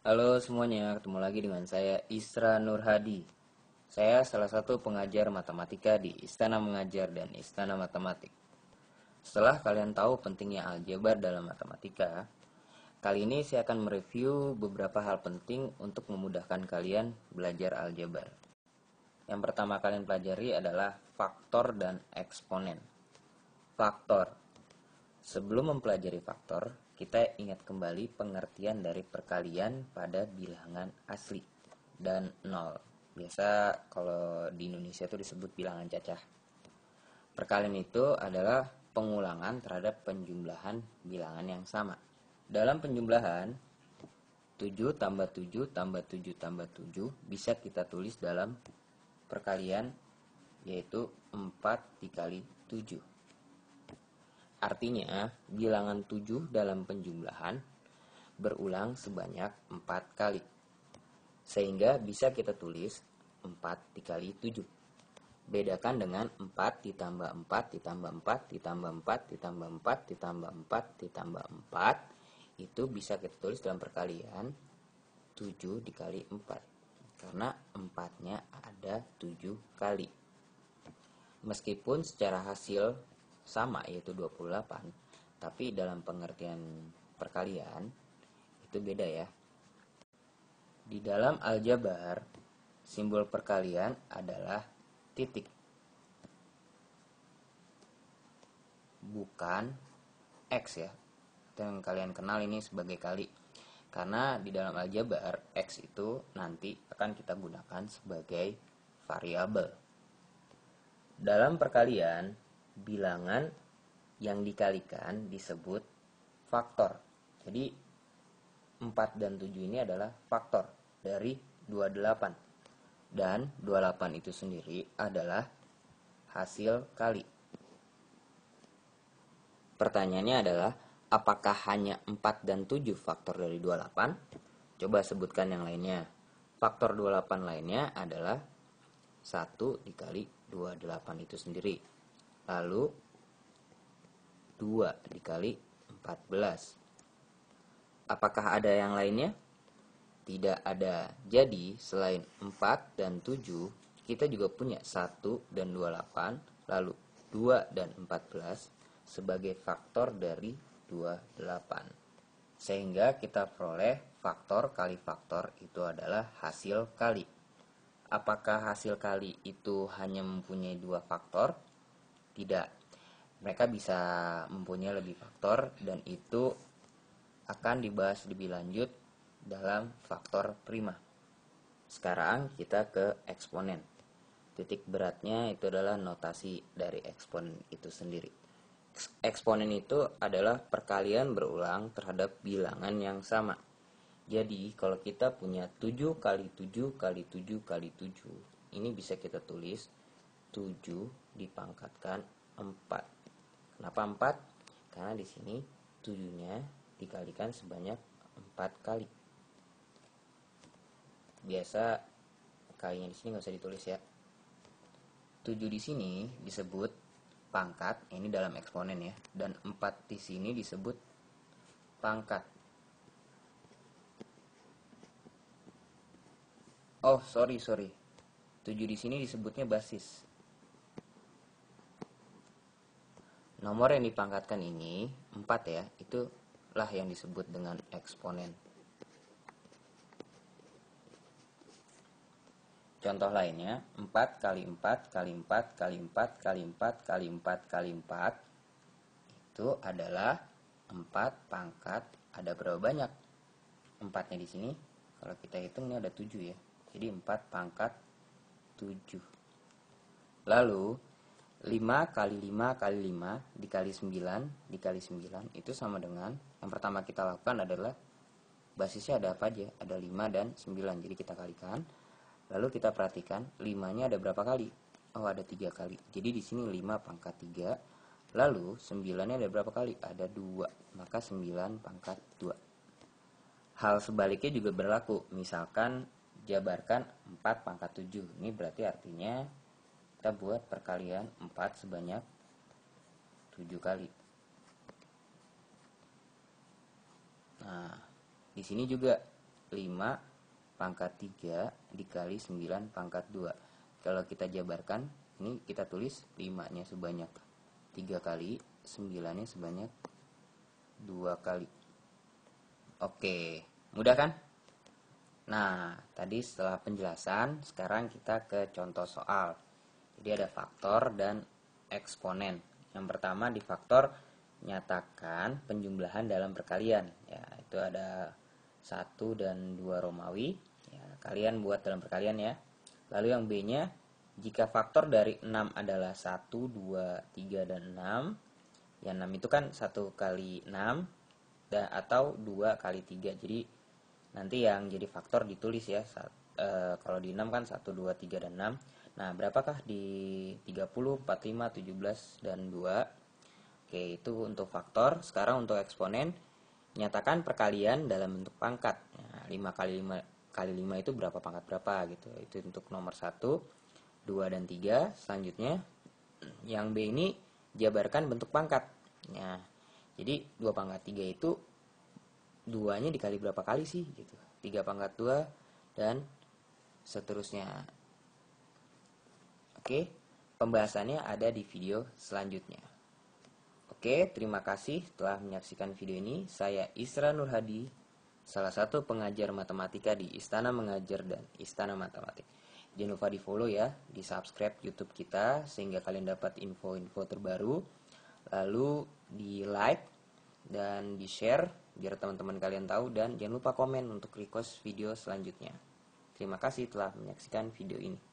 Halo semuanya, ketemu lagi dengan saya Isra Nurhadi. Saya salah satu pengajar matematika di Istana Mengajar dan Istana Matematik. Setelah kalian tahu pentingnya aljabar dalam matematika, kali ini saya akan mereview beberapa hal penting untuk memudahkan kalian belajar aljabar. Yang pertama kalian pelajari adalah faktor dan eksponen. Faktor. Sebelum mempelajari faktor, kita ingat kembali pengertian dari perkalian pada bilangan asli dan nol. Biasa kalau di Indonesia itu disebut bilangan cacah. Perkalian itu adalah pengulangan terhadap penjumlahan bilangan yang sama. Dalam penjumlahan, 7 tambah 7 tambah 7 tambah 7 bisa kita tulis dalam perkalian, yaitu 4 dikali 7. Artinya, bilangan 7 dalam penjumlahan berulang sebanyak 4 kali. Sehingga bisa kita tulis 4 dikali 7. Bedakan dengan 4 ditambah 4 ditambah 4 ditambah 4 ditambah 4 ditambah 4 ditambah 4. Itu bisa kita tulis dalam perkalian 7 dikali 4. Karena 4-nya ada 7 kali. Meskipun secara hasil sama, yaitu 28, tapi dalam pengertian perkalian itu beda ya. Di dalam aljabar, simbol perkalian adalah titik, bukan X ya. Yang kalian kenal ini sebagai kali. Karena di dalam aljabar, X itu nanti akan kita gunakan sebagai variabel. Dalam perkalian, bilangan yang dikalikan disebut faktor. Jadi 4 dan 7 ini adalah faktor dari 28. Dan 28 itu sendiri adalah hasil kali. Pertanyaannya adalah, apakah hanya 4 dan 7 faktor dari 28? Coba sebutkan yang lainnya. Faktor 28 lainnya adalah 1 dikali 28 itu sendiri. Lalu 2 dikali 14. Apakah ada yang lainnya? Tidak ada. Jadi selain 4 dan 7, kita juga punya 1 dan 28, lalu 2 dan 14 sebagai faktor dari 28. Sehingga kita peroleh faktor kali faktor itu adalah hasil kali. Apakah hasil kali itu hanya mempunyai 2 faktor? Tidak. Mereka bisa mempunyai lebih faktor, dan itu akan dibahas lebih lanjut dalam faktor prima. Sekarang kita ke eksponen. Titik beratnya itu adalah notasi dari eksponen itu sendiri. Eksponen itu adalah perkalian berulang terhadap bilangan yang sama. Jadi kalau kita punya 7 kali 7 kali 7 kali 7, ini bisa kita tulis 7 dipangkatkan 4. Kenapa 4? Karena di sini 7-nya dikalikan sebanyak 4 kali. Biasa kalinya di sini nggak usah ditulis ya. 7 di sini disebut pangkat, ini dalam eksponen ya, dan 4 di sini disebut pangkat. Oh, sorry. 7 di sini disebutnya basis. Nomor yang dipangkatkan ini 4 ya, itulah yang disebut dengan eksponen. Contoh lainnya, 4 kali 4 kali 4 kali 4 kali 4 kali 4 kali 4 itu adalah 4 pangkat, ada berapa banyak? 4-nya di sini kalau kita hitung ini ada 7 ya. Jadi 4 pangkat 7. Lalu 5 kali 5 kali 5 dikali 9 dikali 9 itu sama dengan, yang pertama kita lakukan adalah basisnya ada apa aja? Ada 5 dan 9. Jadi kita kalikan. Lalu kita perhatikan 5-nya ada berapa kali? Oh, ada 3 kali. Jadi di sini 5 pangkat 3. Lalu 9-nya ada berapa kali? Ada 2. Maka 9 pangkat 2. Hal sebaliknya juga berlaku. Misalkan jabarkan 4 pangkat 7. Ini berarti artinya kita buat perkalian 4 sebanyak 7 kali. Nah, di sini juga 5 pangkat 3 dikali 9 pangkat 2. Kalau kita jabarkan, ini kita tulis 5-nya sebanyak 3 kali, 9-nya sebanyak 2 kali. Oke, mudah kan? Nah, tadi setelah penjelasan, sekarang kita ke contoh soal. Jadi ada faktor dan eksponen. Yang pertama di faktor, nyatakan penjumlahan dalam perkalian. Ya, itu ada 1 dan 2 Romawi. Ya, kalian buat dalam perkalian ya. Lalu yang B-nya, jika faktor dari 6 adalah 1, 2, 3, dan 6. Yang 6 itu kan 1 kali 6 atau 2 kali 3. Jadi nanti yang jadi faktor ditulis ya. Kalau di 6 kan 1, 2, 3, dan 6. Nah, berapakah di 30, 45, 17, dan 2? Oke, itu untuk faktor. Sekarang untuk eksponen, nyatakan perkalian dalam bentuk pangkat. Nah, 5 kali 5 kali 5 itu berapa pangkat berapa gitu. Itu untuk nomor 1, 2, dan 3. Selanjutnya, yang B ini jabarkan bentuk pangkat. Nah, jadi 2 pangkat 3 itu 2-nya dikali berapa kali sih gitu. 3 pangkat 2 dan seterusnya. Oke, pembahasannya ada di video selanjutnya. Oke, terima kasih telah menyaksikan video ini. Saya Isra Nurhadi, salah satu pengajar matematika di Istana Mengajar dan Istana Matematik. Jangan lupa di follow ya, di subscribe YouTube kita sehingga kalian dapat info-info terbaru. Lalu di like dan di share biar teman-teman kalian tahu, dan jangan lupa komen untuk request video selanjutnya. Terima kasih telah menyaksikan video ini.